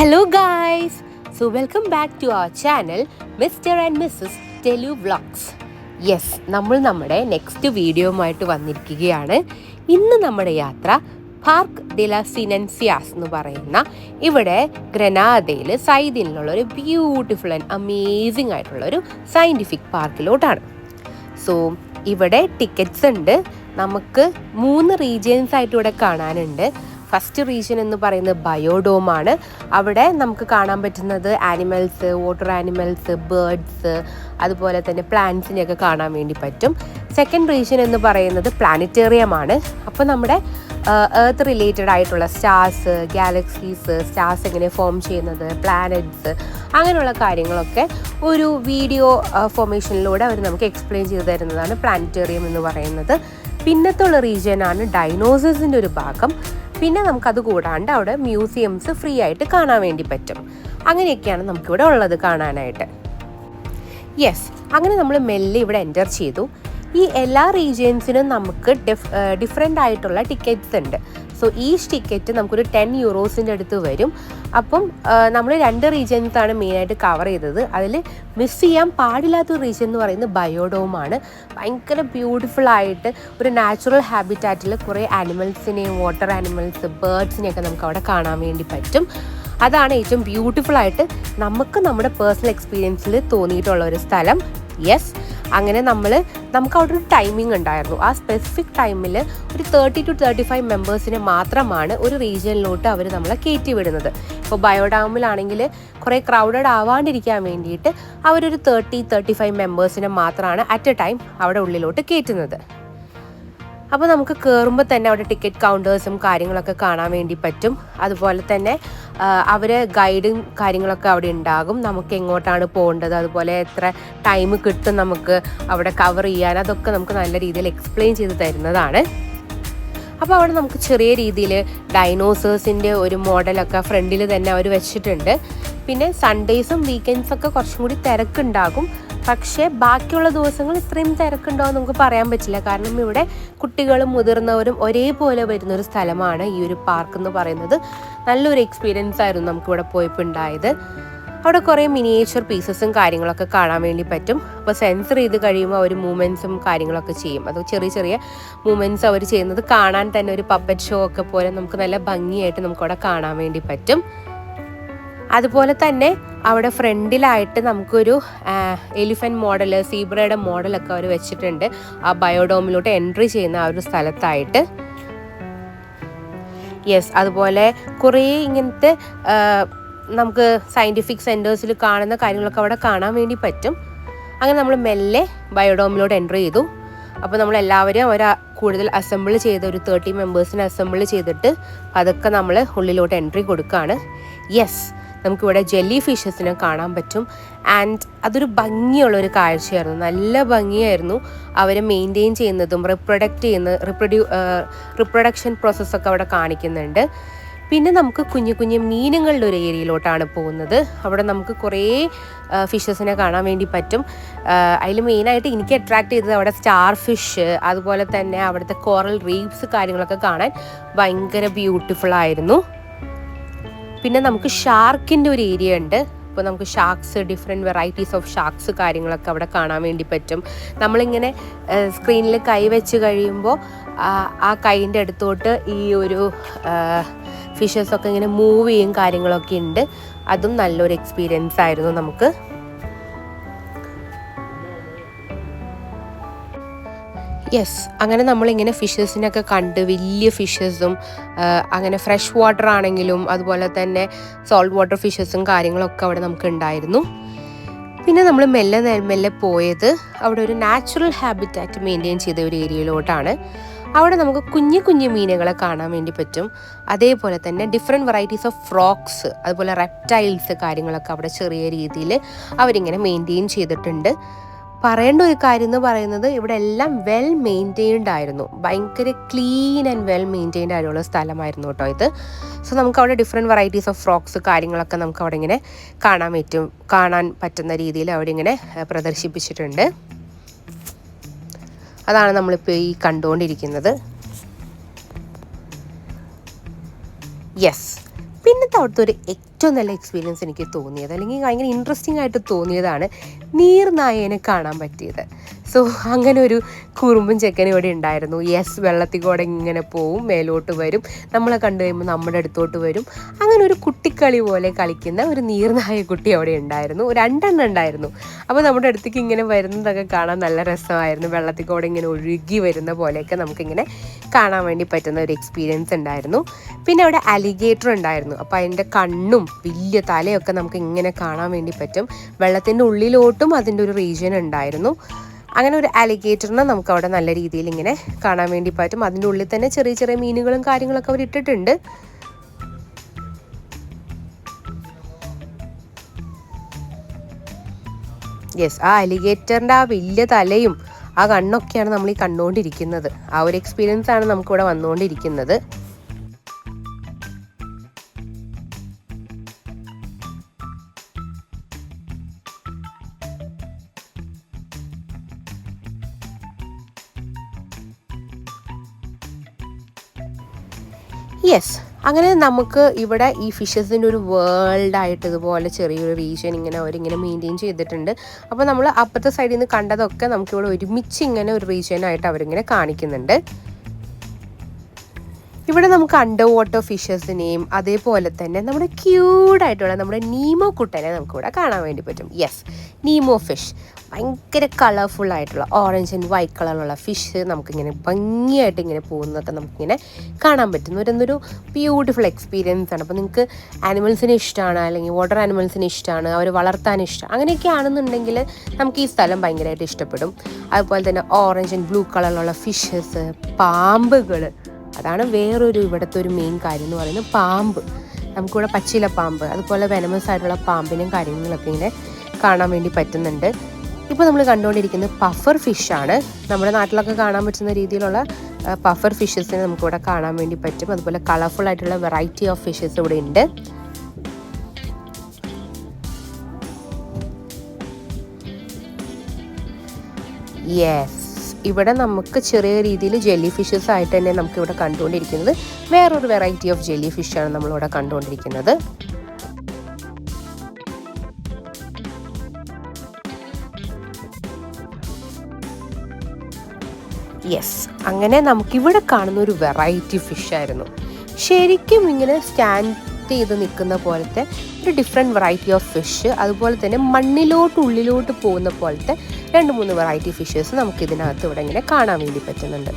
Hello guys! So welcome back to our channel Mr. and Mrs. Telu Vlogs. Yes, നമ്മൾ നമ്മുടെ next വീഡിയോയുമായിട്ട് വന്നിരിക്കുകയാണ്. ഇന്ന് നമ്മുടെ യാത്ര പാർക്ക് ഡെ ലാ സിനൻസിയാസ് എന്ന് പറയുന്ന ഇവിടെ ഗ്രനാദയിൽ സൈദിലുള്ള ഒരു ബ്യൂട്ടിഫുൾ ആൻഡ് അമേസിംഗ് ആയിട്ടുള്ള ഒരു സയൻറ്റിഫിക് പാർക്കിലോട്ടാണ്. സോ ഇവിടെ ടിക്കറ്റ്സ് ഉണ്ട്. നമുക്ക് 3 റീജിയൻസ് ആയിട്ട് ഇവിടെ കാണാനുണ്ട്. ഫസ്റ്റ് റീജിയൻ എന്ന് പറയുന്നത് ബയോഡോമാണ്. അവിടെ നമുക്ക് കാണാൻ പറ്റുന്നത് ആനിമൽസ്, വാട്ടർ ആനിമൽസ്, ബേർഡ്സ്, അതുപോലെ തന്നെ പ്ലാന്റ്സിനെയൊക്കെ കാണാൻ വേണ്ടി പറ്റും. സെക്കൻഡ് റീജിയൻ എന്ന് പറയുന്നത് പ്ലാനറ്റേറിയമാണ്. അപ്പോൾ നമ്മുടെ എർത്ത് റിലേറ്റഡ് ആയിട്ടുള്ള സ്റ്റാർസ്, ഗാലക്സീസ്, സ്റ്റാർസ് എങ്ങനെ ഫോം ചെയ്യുന്നത്, പ്ലാനറ്റ്സ്, അങ്ങനെയുള്ള കാര്യങ്ങളൊക്കെ ഒരു വീഡിയോ ഫോർമേഷനിലൂടെ അവർ നമുക്ക് എക്സ്പ്ലെയിൻ ചെയ്തു തരുന്നതാണ് പ്ലാനറ്റേറിയം എന്ന് പറയുന്നത്. പിന്നത്തുള്ള റീജിയനാണ് ഡൈനോസേഴ്സിൻ്റെ ഒരു ഭാഗം. പിന്നെ നമുക്കത് കൂടാണ്ട് അവിടെ മ്യൂസിയംസ് ഫ്രീ ആയിട്ട് കാണാൻ വേണ്ടി പറ്റും. അങ്ങനെയൊക്കെയാണ് നമുക്കിവിടെ ഉള്ളത് കാണാനായിട്ട്. യെസ്, അങ്ങനെ നമ്മൾ മെല്ലെ ഇവിടെ എൻ്റർ ചെയ്തു. ഈ എല്ലാ റീജിയൻസിനും നമുക്ക് ഡിഫറെൻ്റ് ആയിട്ടുള്ള ടിക്കറ്റ്സ് ഉണ്ട്. സോ ഈച്ച് ടിക്കറ്റ് നമുക്കൊരു 10 യൂറോസിൻ്റെ അടുത്ത് വരും. അപ്പം നമ്മൾ 2 റീജിയൻസാണ് മെയിനായിട്ട് കവർ ചെയ്തത്. അതിൽ മിസ് ചെയ്യാൻ പാടില്ലാത്തൊരു റീജിയൻ എന്ന് പറയുന്നത് ബയോഡോമാണ്. ഭയങ്കര ബ്യൂട്ടിഫുൾ ആയിട്ട് ഒരു നാച്ചുറൽ ഹാബിറ്റാറ്റിൽ കുറേ ആനിമൽസിനെയും, വാട്ടർ ആനിമൽസ്, ബേർഡ്സിനെയൊക്കെ നമുക്ക് അവിടെ കാണാൻ വേണ്ടി പറ്റും. അതാണ് ഏറ്റവും ബ്യൂട്ടിഫുൾ ആയിട്ട് നമുക്ക് നമ്മുടെ പേഴ്സണൽ എക്സ്പീരിയൻസിൽ തോന്നിയിട്ടുള്ള ഒരു സ്ഥലം. യെസ്, അങ്ങനെ നമുക്ക് അവിടെ ഒരു ടൈമിംഗ് ഉണ്ടായിരുന്നു. ആ സ്പെസിഫിക് ടൈമിൽ ഒരു 30 to 35 മെമ്പേഴ്സിനെ മാത്രമാണ് ഒരു റീജിയനിലോട്ട് അവർ നമ്മളെ കയറ്റി വിടുന്നത്. ഇപ്പോൾ ബയോഡാമിലാണെങ്കിൽ കുറേ ക്രൗഡഡ് ആവാണ്ടിരിക്കാൻ വേണ്ടിയിട്ട് അവരൊരു 30-35 മെമ്പേഴ്സിനെ മാത്രമാണ് അറ്റ് എ ടൈം അവിടെ ഉള്ളിലോട്ട് കയറ്റുന്നത്. അപ്പോൾ നമുക്ക് കയറുമ്പോൾ തന്നെ അവിടെ ടിക്കറ്റ് കൗണ്ടേഴ്സും കാര്യങ്ങളൊക്കെ കാണാൻ വേണ്ടി പറ്റും. അതുപോലെ തന്നെ അവർ ഗൈഡും കാര്യങ്ങളൊക്കെ അവിടെ ഉണ്ടാകും. നമുക്ക് എങ്ങോട്ടാണ് പോകേണ്ടത്, അതുപോലെ എത്ര ടൈം കിട്ടും നമുക്ക് അവിടെ കവർ ചെയ്യാൻ, അതൊക്കെ നമുക്ക് നല്ല രീതിയിൽ എക്സ്പ്ലെയിൻ ചെയ്ത് തരുന്നതാണ്. അപ്പോൾ അവിടെ നമുക്ക് ചെറിയ രീതിയിൽ ഡൈനോസേഴ്സിൻ്റെ ഒരു മോഡലൊക്കെ ഫ്രണ്ടിൽ തന്നെ അവർ വെച്ചിട്ടുണ്ട്. പിന്നെ സൺഡേയ്സും വീക്കെൻഡ്സൊക്കെ കുറച്ചും കൂടി തിരക്കുണ്ടാകും. പക്ഷേ ബാക്കിയുള്ള ദിവസങ്ങൾ ഇത്രയും തിരക്കുണ്ടോ എന്ന് നമുക്ക് പറയാൻ പറ്റില്ല. കാരണം ഇവിടെ കുട്ടികളും മുതിർന്നവരും ഒരേപോലെ വരുന്നൊരു സ്ഥലമാണ് ഈ ഒരു പാർക്ക് എന്ന് പറയുന്നത്. നല്ലൊരു എക്സ്പീരിയൻസ് ആയിരുന്നു നമുക്കിവിടെ പോയപ്പോൾ ഉണ്ടായത്. അവിടെ കുറേ മിനിയേച്ചർ പീസസും കാര്യങ്ങളൊക്കെ കാണാൻ വേണ്ടി പറ്റും. അപ്പോൾ സെൻസർ ചെയ്ത് കഴിയുമ്പോൾ അവർ മൂവ്മെൻറ്റ്സും കാര്യങ്ങളൊക്കെ ചെയ്യും. അത് ചെറിയ ചെറിയ മൂവ്മെൻറ്റ്സ് അവർ ചെയ്യുന്നത് കാണാൻ തന്നെ ഒരു പപ്പറ്റ് ഷോ ഒക്കെ പോലെ നമുക്ക് നല്ല ഭംഗിയായിട്ട് നമുക്കവിടെ കാണാൻ വേണ്ടി പറ്റും. അതുപോലെ തന്നെ അവിടെ ഫ്രണ്ടിലായിട്ട് നമുക്കൊരു എലിഫൻറ്റ് മോഡൽ, സീബ്രയുടെ മോഡലൊക്കെ അവർ വെച്ചിട്ടുണ്ട് ആ ബയോഡോമിലോട്ട് എൻട്രി ചെയ്യുന്ന ആ ഒരു സ്ഥലത്തായിട്ട്. യെസ്, അതുപോലെ കുറേ ഇങ്ങനത്തെ നമുക്ക് സയൻറ്റിഫിക് സെൻറ്റേഴ്സിൽ കാണുന്ന കാര്യങ്ങളൊക്കെ അവിടെ കാണാൻ വേണ്ടി പറ്റും. അങ്ങനെ നമ്മൾ മെല്ലെ ബയോഡോമിലോട്ട് എൻട്രി ചെയ്തു. അപ്പോൾ നമ്മളെല്ലാവരും കൂടുതൽ അസംബിൾ ചെയ്ത് ഒരു 30 മെമ്പേഴ്സിനെ അസംബിൾ ചെയ്തിട്ട് അതൊക്കെ നമ്മൾ ഉള്ളിലോട്ട് എൻട്രി കൊടുക്കുകയാണ്. യെസ്, നമുക്കിവിടെ ജെല്ലി ഫിഷസിനെ കാണാൻ പറ്റും. ആൻഡ് അതൊരു ഭംഗിയുള്ളൊരു കാഴ്ചയായിരുന്നു. നല്ല ഭംഗിയായിരുന്നു. അവരെ മെയിൻറ്റെയിൻ ചെയ്യുന്നതും റിപ്രൊഡക്ഷൻ പ്രോസസ്സൊക്കെ അവിടെ കാണിക്കുന്നുണ്ട്. പിന്നെ നമുക്ക് കുഞ്ഞു കുഞ്ഞു മീനുകളുടെ ഒരു ഏരിയയിലോട്ടാണ് പോകുന്നത്. അവിടെ നമുക്ക് കുറേ ഫിഷസിനെ കാണാൻ വേണ്ടി പറ്റും. അതിൽ മെയിനായിട്ട് എനിക്ക് അട്രാക്ട് ചെയ്തത് അവിടെ സ്റ്റാർ ഫിഷ്, അതുപോലെ തന്നെ അവിടുത്തെ കോറൽ റീഫ്സ് കാര്യങ്ങളൊക്കെ കാണാൻ ഭയങ്കര ബ്യൂട്ടിഫുൾ ആയിരുന്നു. പിന്നെ നമുക്ക് ഷാർക്കിൻ്റെ ഒരു ഏരിയ ഉണ്ട്. അപ്പോൾ നമുക്ക് sharks, different varieties of sharks കാര്യങ്ങളൊക്കെ അവിടെ കാണാൻ വേണ്ടി പറ്റും. നമ്മളിങ്ങനെ സ്ക്രീനിൽ കൈ വെച്ച് കഴിയുമ്പോൾ ആ കൈൻ്റെ അടുത്തോട്ട് ഈ ഒരു ഫിഷസൊക്കെ ഇങ്ങനെ മൂവ് ചെയ്യും കാര്യങ്ങളൊക്കെ ഉണ്ട്. അതും നല്ലൊരു എക്സ്പീരിയൻസ് ആയിരുന്നു നമുക്ക്. യെസ്, അങ്ങനെ നമ്മളിങ്ങനെ ഫിഷസിനൊക്കെ കണ്ട് വലിയ ഫിഷസും അങ്ങനെ ഫ്രഷ് വാട്ടർ ആണെങ്കിലും അതുപോലെ തന്നെ സോൾട്ട് വാട്ടർ ഫിഷസും കാര്യങ്ങളൊക്കെ അവിടെ നമുക്ക് ഉണ്ടായിരുന്നു. പിന്നെ നമ്മൾ മെല്ലെ പോയത് അവിടെ ഒരു നാച്ചുറൽ ഹാബിറ്റാറ്റ് മെയിൻറ്റെയിൻ ചെയ്ത ഒരു ഏരിയയിലോട്ടാണ്. അവിടെ നമുക്ക് കുഞ്ഞു കുഞ്ഞു മീനുകളെ കാണാൻ വേണ്ടി പറ്റും. അതേപോലെ തന്നെ ഡിഫറെൻറ്റ് വെറൈറ്റീസ് ഓഫ് ഫ്രോക്സ്, അതുപോലെ റെപ്റ്റൈൽസ് കാര്യങ്ങളൊക്കെ അവിടെ ചെറിയ രീതിയിൽ അവരിങ്ങനെ മെയിൻറ്റെയിൻ ചെയ്തിട്ടുണ്ട്. പറയേണ്ട ഒരു കാര്യം എന്ന് പറയുന്നത് ഇവിടെ എല്ലാം വെൽ മെയിൻറ്റെയിൻഡ് ആയിരുന്നു. ഭയങ്കര ക്ലീൻ ആൻഡ് വെൽ മെയിൻറ്റെയിൻഡ് ആയിട്ടുള്ള സ്ഥലമായിരുന്നു കേട്ടോ ഇത്. സോ നമുക്ക് അവിടെ ഡിഫറെൻറ്റ് വെറൈറ്റീസ് ഓഫ് ഫ്രോക്സ് കാര്യങ്ങളൊക്കെ നമുക്ക് അവിടെ ഇങ്ങനെ കാണാൻ പറ്റുന്ന രീതിയിൽ അവിടെ ഇങ്ങനെ പ്രദർശിപ്പിച്ചിട്ടുണ്ട്. അതാണ് നമ്മളിപ്പോൾ ഈ കണ്ടുകൊണ്ടിരിക്കുന്നത്. യെസ്, പിന്നത്തെ അവിടുത്തെ ഒരു ഏറ്റവും നല്ല എക്സ്പീരിയൻസ് എനിക്ക് തോന്നിയത്, അല്ലെങ്കിൽ ഭയങ്കര ഇൻട്രസ്റ്റിംഗ് ആയിട്ട് തോന്നിയതാണ് നീർനായേനെ കാണാൻ പറ്റിയത്. സോ അങ്ങനെ ഒരു കുറുമ്പും ചെക്കനും ഇവിടെ ഉണ്ടായിരുന്നു. യെസ്, വെള്ളത്തിൽ കൂടെ ഇങ്ങനെ പോവും, മേലോട്ട് വരും, നമ്മളെ കണ്ടു കഴിയുമ്പോൾ നമ്മുടെ അടുത്തോട്ട് വരും. അങ്ങനെ ഒരു കുട്ടിക്കളി പോലെ കളിക്കുന്ന ഒരു നീർനായ കുട്ടി അവിടെ ഉണ്ടായിരുന്നു. 2 എണ്ണം ഉണ്ടായിരുന്നു. അപ്പോൾ നമ്മുടെ അടുത്തേക്ക് ഇങ്ങനെ വരുന്നതൊക്കെ കാണാൻ നല്ല രസമായിരുന്നു. വെള്ളത്തിൽ കൂടെ ഇങ്ങനെ ഒഴുകി വരുന്ന പോലെയൊക്കെ നമുക്കിങ്ങനെ കാണാൻ വേണ്ടി പറ്റുന്ന ഒരു എക്സ്പീരിയൻസ് ഉണ്ടായിരുന്നു. പിന്നെ അവിടെ അലിഗേറ്റർ ഉണ്ടായിരുന്നു. അപ്പോൾ അതിൻ്റെ കണ്ണും വലിയ തലയൊക്കെ നമുക്ക് ഇങ്ങനെ കാണാൻ വേണ്ടി പറ്റും. വെള്ളത്തിൻ്റെ ഉള്ളിലോട്ടും അതിൻ്റെ ഒരു റീജിയൻ ഉണ്ടായിരുന്നു. അങ്ങനെ ഒരു അലിഗേറ്ററിനെ നമുക്ക് അവിടെ നല്ല രീതിയിൽ ഇങ്ങനെ കാണാൻ വേണ്ടി പറ്റും. അതിൻ്റെ ഉള്ളിൽ തന്നെ ചെറിയ ചെറിയ മീനുകളും കാര്യങ്ങളൊക്കെ അവർ ഇട്ടിട്ടുണ്ട്. യെസ്, ആ അലിഗേറ്ററിൻ്റെ ആ വലിയ തലയും ആ കണ്ണൊക്കെയാണ് നമ്മൾ ഈ കണ്ടുകൊണ്ടിരിക്കുന്നത്. ആ ഒരു എക്സ്പീരിയൻസ് ആണ് നമുക്കിവിടെ വന്നുകൊണ്ടിരിക്കുന്നത്. യെസ്, അങ്ങനെ നമുക്ക് ഇവിടെ ഈ ഫിഷസിൻ്റെ ഒരു വേൾഡായിട്ട് ഇതുപോലെ ചെറിയൊരു റീജിയൻ ഇങ്ങനെ അവരിങ്ങനെ മെയിൻറ്റെയിൻ ചെയ്തിട്ടുണ്ട്. അപ്പോൾ നമ്മൾ അപ്പുറത്തെ സൈഡിൽ നിന്ന് കണ്ടതൊക്കെ നമുക്കിവിടെ ഒരുമിച്ച് ഇങ്ങനെ ഒരു റീജിയനായിട്ട് അവരിങ്ങനെ കാണിക്കുന്നുണ്ട്. ഇവിടെ നമുക്ക് അണ്ടർ വാട്ടർ ഫിഷസിനെയും അതേപോലെ തന്നെ നമ്മുടെ ക്യൂട്ടായിട്ടുള്ള നമ്മുടെ നീമോ കുട്ടനെ നമുക്കിവിടെ കാണാൻ വേണ്ടി പറ്റും. യെസ്, നീമോ ഫിഷ് ഭയങ്കര കളർഫുൾ ആയിട്ടുള്ള ഓറഞ്ച് ആൻഡ് വൈറ്റ് കളറുള്ള ഫിഷ് നമുക്കിങ്ങനെ ഭംഗിയായിട്ട് ഇങ്ങനെ പോകുന്നതൊക്കെ നമുക്കിങ്ങനെ കാണാൻ പറ്റും. ഒരു ബ്യൂട്ടിഫുൾ എക്സ്പീരിയൻസ് ആണ്. അപ്പോൾ നിങ്ങൾക്ക് ആനിമൽസിനെ ഇഷ്ടമാണ്, അല്ലെങ്കിൽ വാട്ടർ ആനിമൽസിനെ ഇഷ്ടമാണ്, അവർ വളർത്താൻ ഇഷ്ടം, അങ്ങനെയൊക്കെ ആണെന്നുണ്ടെങ്കിൽ നമുക്ക് ഈ സ്ഥലം ഭയങ്കരമായിട്ട് ഇഷ്ടപ്പെടും. അതുപോലെ തന്നെ ഓറഞ്ച് ആൻഡ് ബ്ലൂ കളറിലുള്ള ഫിഷസ്, പാമ്പുകൾ, അതാണ് വേറൊരു ഇവിടുത്തെ ഒരു മെയിൻ കാര്യം എന്ന് പറയുന്നത്. പാമ്പ്, നമുക്കിവിടെ പച്ചില പാമ്പ്, അതുപോലെ വെനമസ് ആയിട്ടുള്ള പാമ്പിനും കാര്യങ്ങളൊക്കെ ഇങ്ങനെ കാണാൻ വേണ്ടി പറ്റുന്നുണ്ട്. ഇപ്പോൾ നമ്മൾ കണ്ടുകൊണ്ടിരിക്കുന്നത് പഫർ ഫിഷാണ്. നമ്മുടെ നാട്ടിലൊക്കെ കാണാൻ പറ്റുന്ന രീതിയിലുള്ള പഫർ ഫിഷസിനെ നമുക്കിവിടെ കാണാൻ വേണ്ടി പറ്റും. അതുപോലെ കളർഫുൾ ആയിട്ടുള്ള വെറൈറ്റി ഓഫ് ഫിഷസ് ഇവിടെ ഉണ്ട്. യെസ്, ഇവിടെ നമുക്ക് ചെറിയ രീതിയിൽ ജെല്ലി ഫിഷസ് ആയിട്ട് തന്നെ നമുക്കിവിടെ കണ്ടുകൊണ്ടിരിക്കുന്നത്. വേറൊരു വെറൈറ്റി ഓഫ് ജെല്ലി ഫിഷാണ് നമ്മളിവിടെ കണ്ടുകൊണ്ടിരിക്കുന്നത്. യെസ്, അങ്ങനെ നമുക്കിവിടെ കാണുന്ന ഒരു വെറൈറ്റി ഫിഷായിരുന്നു. ശരിക്കും ഇങ്ങനെ സ്റ്റാൻഡ് ചെയ്ത് നിൽക്കുന്ന പോലത്തെ ഒരു ഡിഫറെൻറ്റ് വെറൈറ്റി ഓഫ് ഫിഷ്, അതുപോലെ തന്നെ ഉള്ളിലോട്ട് പോകുന്ന പോലത്തെ 2-3 വെറൈറ്റി ഫിഷസ് നമുക്ക് ഇതിനകത്ത് ഇവിടെ ഇങ്ങനെ കാണാൻ വേണ്ടി പറ്റുന്നുണ്ട്.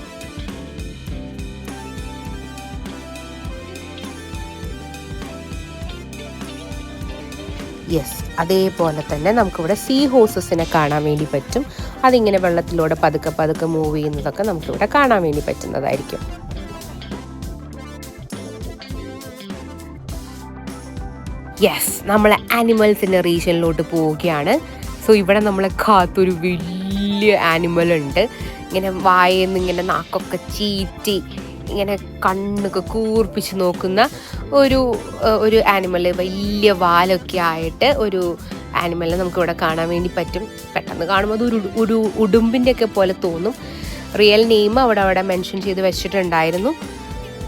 യെസ്, അതേപോലെ തന്നെ നമുക്കിവിടെ സീ ഹോഴ്സസിനെ കാണാൻ വേണ്ടി പറ്റും. അതിങ്ങനെ വെള്ളത്തിലൂടെ പതുക്കെ മൂവ് ചെയ്യുന്നതൊക്കെ നമുക്കിവിടെ കാണാൻ വേണ്ടി പറ്റുന്നതായിരിക്കും. യെസ്, നമ്മൾ ആനിമൽസിൻ്റെ റീജിയനിലോട്ട് പോവുകയാണ്. സോ ഇവിടെ നമ്മളെ കാത്തൊരു വലിയ ആനിമൽ ഉണ്ട്. ഇങ്ങനെ വായെന്ന് ഇങ്ങനെ നാക്കൊക്കെ ചീറ്റി ഇങ്ങനെ കണ്ണൊക്കെ കൂർപ്പിച്ച് നോക്കുന്ന ഒരു ആനിമൽ, വലിയ വാലൊക്കെ ആയിട്ട് ഒരു ആനിമലിനെ നമുക്കിവിടെ കാണാൻ വേണ്ടി പറ്റും. പെട്ടെന്ന് കാണുമ്പോൾ അത് ഒരു ഉടുമ്പിൻ്റെ ഒക്കെ പോലെ തോന്നും. റിയൽ നെയിം അവിടെ മെൻഷൻ ചെയ്ത് വെച്ചിട്ടുണ്ടായിരുന്നു.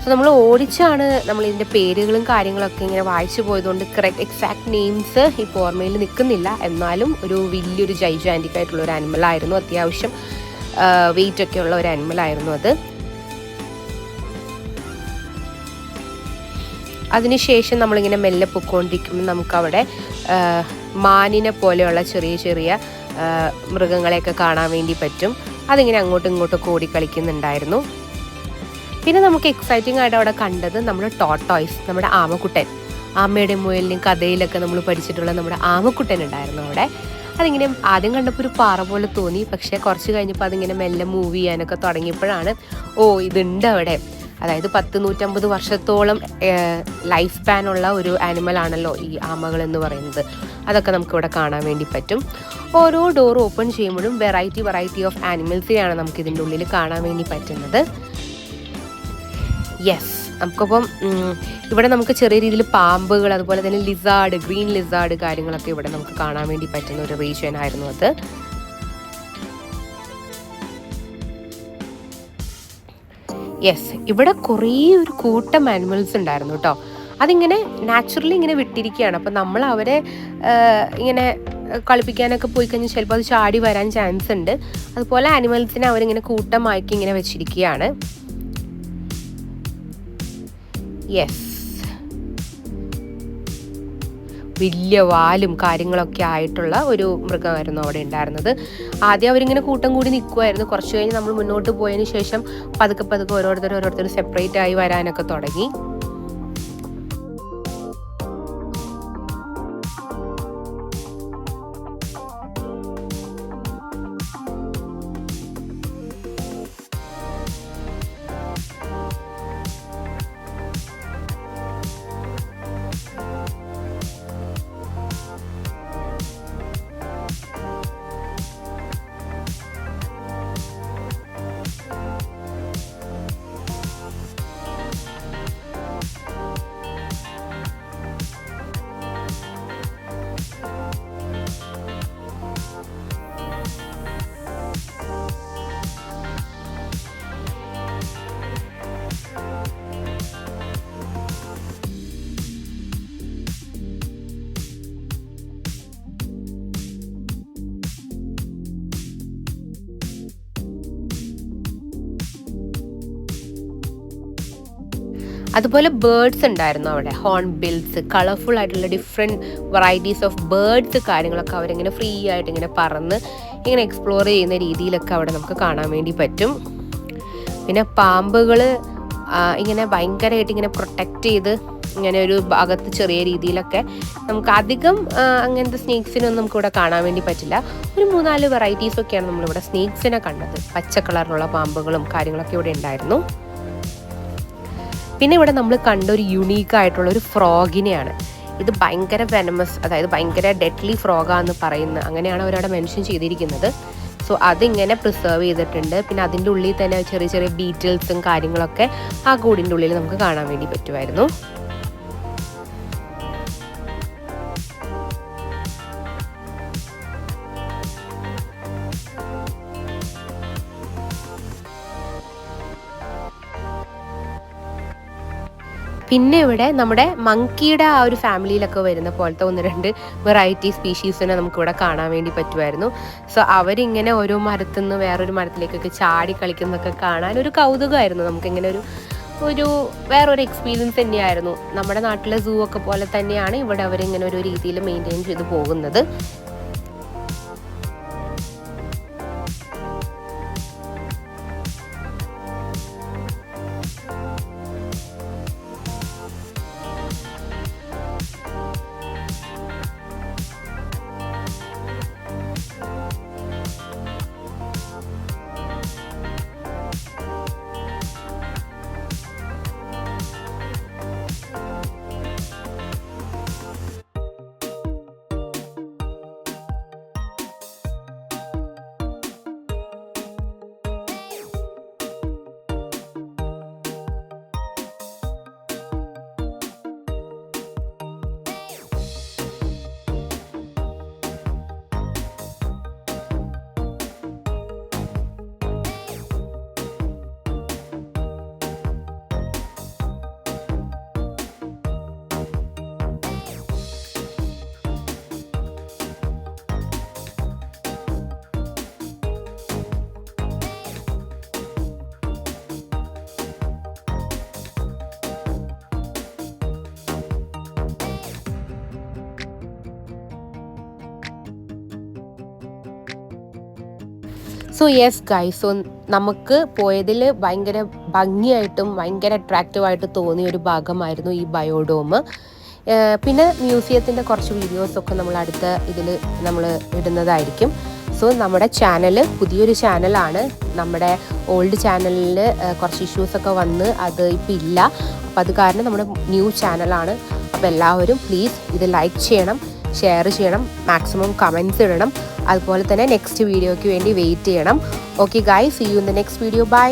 സോ നമ്മൾ ഓടിച്ചാണ് നമ്മളിതിൻ്റെ പേരുകളും കാര്യങ്ങളൊക്കെ ഇങ്ങനെ വായിച്ചു പോയതുകൊണ്ട് എക്സാക്ട് നെയിംസ് ഇപ്പോൾ ഓർമ്മയിൽ നിൽക്കുന്നില്ല. എന്നാലും ഒരു വലിയൊരു ജൈജാൻറ്റിക് ആയിട്ടുള്ള ഒരു ആനിമലായിരുന്നു. അത്യാവശ്യം വെയിറ്റ് ഒക്കെ ഉള്ള ഒരു ആനിമലായിരുന്നു അത്. അതിനുശേഷം നമ്മളിങ്ങനെ മെല്ലെ പൊയ്ക്കൊണ്ടിരിക്കുമ്പോൾ നമുക്കവിടെ മാനിനെ പോലെയുള്ള ചെറിയ മൃഗങ്ങളെയൊക്കെ കാണാൻ വേണ്ടി പറ്റും. അതിങ്ങനെ അങ്ങോട്ടും ഇങ്ങോട്ടും ഓടിക്കളിക്കുന്നുണ്ടായിരുന്നു. പിന്നെ നമുക്ക് എക്സൈറ്റിംഗ് ആയിട്ട് അവിടെ കണ്ടത് നമ്മുടെ ടോട്ടോയ്സ്, നമ്മുടെ ആമക്കുട്ടൻ, ആമയുടെ മുയലിനും കഥയിലൊക്കെ നമ്മൾ പഠിച്ചിട്ടുള്ള നമ്മുടെ ആമക്കുട്ടൻ ഉണ്ടായിരുന്നു അവിടെ. അതിങ്ങനെ ആദ്യം കണ്ടപ്പോൾ ഒരു പാറ പോലെ തോന്നി, പക്ഷേ കുറച്ച് കഴിഞ്ഞപ്പോൾ അതിങ്ങനെ മെല്ലെ മൂവ് ചെയ്യാനൊക്കെ തുടങ്ങിയപ്പോഴാണ് ഇതുണ്ട് അവിടെ. അതായത് 150 വർഷത്തോളം ലൈഫ് സ്പാനുള്ള ഒരു ആനിമൽ ആണല്ലോ ഈ ആമകൾ എന്ന് പറയുന്നത്. അതൊക്കെ നമുക്കിവിടെ കാണാൻ വേണ്ടി പറ്റും. ഓരോ ഡോർ ഓപ്പൺ ചെയ്യുമ്പോഴും വെറൈറ്റി ഓഫ് ആനിമൽസിനെയാണ് നമുക്ക് ഇതിൻ്റെ ഉള്ളിൽ കാണാൻ വേണ്ടി പറ്റുന്നത്. യെസ്, നമുക്കിപ്പം ഇവിടെ നമുക്ക് ചെറിയ രീതിയിൽ പാമ്പുകൾ, അതുപോലെ തന്നെ ലിസാർഡ്, ഗ്രീൻ ലിസാർഡ് കാര്യങ്ങളൊക്കെ ഇവിടെ നമുക്ക് കാണാൻ വേണ്ടി പറ്റുന്ന ഒരു റീജിയൻ ആയിരുന്നു അത്. യെസ്, ഇവിടെ കുറേ ഒരു കൂട്ടം ആനിമൽസ് ഉണ്ടായിരുന്നു കേട്ടോ. അതിങ്ങനെ നാച്ചുറലി ഇങ്ങനെ വിട്ടിരിക്കുകയാണ്. അപ്പോൾ നമ്മൾ അവരെ ഇങ്ങനെ കളിപ്പിക്കാനൊക്കെ പോയി കഴിഞ്ഞാൽ ചിലപ്പോൾ അത് ചാടി വരാൻ ചാൻസ് ഉണ്ട്. അതുപോലെ ആനിമൽസിനെ അവരിങ്ങനെ കൂട്ടമാക്കി ഇങ്ങനെ വെച്ചിരിക്കുകയാണ്. യെസ്, വലിയ വാലും കാര്യങ്ങളൊക്കെ ആയിട്ടുള്ള ഒരു മൃഗമായിരുന്നു അവിടെ ഉണ്ടായിരുന്നത്. ആദ്യം അവരിങ്ങനെ കൂട്ടം കൂടി നിൽക്കുമായിരുന്നു. കുറച്ച് കഴിഞ്ഞ് നമ്മൾ മുന്നോട്ട് പോയതിന് ശേഷം പതുക്കെ ഓരോരുത്തർ സെപ്പറേറ്റ് ആയി വരാനൊക്കെ തുടങ്ങി. അതുപോലെ ബേർഡ്സ് ഉണ്ടായിരുന്നു അവിടെ, ഹോൺ ബിൽസ്, കളർഫുൾ ആയിട്ടുള്ള ഡിഫറെൻറ്റ് വെറൈറ്റീസ് ഓഫ് ബേർഡ്സ് കാര്യങ്ങളൊക്കെ അവരിങ്ങനെ ഫ്രീ ആയിട്ട് ഇങ്ങനെ പറന്ന് ഇങ്ങനെ എക്സ്പ്ലോർ ചെയ്യുന്ന രീതിയിലൊക്കെ അവിടെ നമുക്ക് കാണാൻ വേണ്ടി പറ്റും. പിന്നെ പാമ്പുകൾ ഇങ്ങനെ ഭയങ്കരമായിട്ട് ഇങ്ങനെ പ്രൊട്ടക്റ്റ് ചെയ്ത് ഇങ്ങനെ ഒരു ഭാഗത്ത് ചെറിയ രീതിയിലൊക്കെ നമുക്ക് അധികം അങ്ങനത്തെ സ്നേക്സിനൊന്നും നമുക്കിവിടെ കാണാൻ വേണ്ടി പറ്റില്ല. ഒരു 3-4 വെറൈറ്റീസൊക്കെയാണ് നമ്മളിവിടെ സ്നേക്സിനെ കണ്ടത്. പച്ച കളറിലുള്ള പാമ്പുകളും കാര്യങ്ങളൊക്കെ ഇവിടെ ഉണ്ടായിരുന്നു. പിന്നെ ഇവിടെ നമ്മൾ കണ്ട ഒരു യുണീക്കായിട്ടുള്ള ഒരു ഫ്രോഗിനെയാണ്. ഇത് ഭയങ്കര വെനമസ്, അതായത് ഭയങ്കര ഡെഡ്ലി ഫ്രോഗാന്ന് പറയുന്നത്, അങ്ങനെയാണ് അവരവിടെ മെൻഷൻ ചെയ്തിരിക്കുന്നത്. സോ അതിങ്ങനെ പ്രിസർവ് ചെയ്തിട്ടുണ്ട്. പിന്നെ അതിൻ്റെ ഉള്ളിൽ തന്നെ ചെറിയ ചെറിയ ബീറ്റിൽസും കാര്യങ്ങളൊക്കെ ആ കൂടിൻ്റെ ഉള്ളിൽ നമുക്ക് കാണാൻ വേണ്ടി പറ്റുമായിരുന്നു. പിന്നെ ഇവിടെ നമ്മുടെ മങ്കിയുടെ ആ ഒരു ഫാമിലിയിലൊക്കെ വരുന്ന പോലത്തെ 1-2 വെറൈറ്റി സ്പീഷീസിനെ നമുക്കിവിടെ കാണാൻ വേണ്ടി പറ്റുമായിരുന്നു. സോ അവരിങ്ങനെ ഓരോ മരത്തിൽ നിന്ന് വേറൊരു മരത്തിലേക്കൊക്കെ ചാടി കളിക്കുന്നതൊക്കെ കാണാൻ ഒരു കൗതുകമായിരുന്നു. നമുക്കിങ്ങനെ ഒരു വേറൊരു എക്സ്പീരിയൻസ് തന്നെയായിരുന്നു. നമ്മുടെ നാട്ടിലെ സൂ ഒക്കെ പോലെ തന്നെയാണ് ഇവിടെ അവരിങ്ങനെ ഒരു രീതിയിൽ മെയിൻറ്റെയിൻ ചെയ്ത് പോകുന്നത്. സോ യെസ് ഗൈസ്, സോ നമുക്ക് പോയതിൽ ഭയങ്കര ഭംഗിയായിട്ടും ഭയങ്കര അട്രാക്റ്റീവായിട്ട് തോന്നിയ ഒരു ഭാഗമായിരുന്നു ഈ ബയോഡോം. പിന്നെ മ്യൂസിയത്തിൻ്റെ കുറച്ച് വീഡിയോസൊക്കെ നമ്മൾ അടുത്ത ഇതിൽ നമ്മൾ ഇടുന്നതായിരിക്കും. സോ നമ്മുടെ ചാനൽ പുതിയൊരു ചാനലാണ്. നമ്മുടെ ഓൾഡ് ചാനലിൽ കുറച്ച് ഇഷ്യൂസൊക്കെ വന്ന് അത് ഇപ്പം ഇല്ല. അപ്പോൾ അത് കാരണം നമ്മുടെ ന്യൂ ചാനലാണ്. അപ്പോൾ എല്ലാവരും പ്ലീസ് ഇത് ലൈക്ക് ചെയ്യണം, ഷെയർ ചെയ്യണം, മാക്സിമം കമൻറ്റ്സ് ഇടണം. അതുപോലെ തന്നെ നെക്സ്റ്റ് വീഡിയോയ്ക്ക് വേണ്ടി വെയിറ്റ് ചെയ്യണം. Okay guys, see you in the next video. By.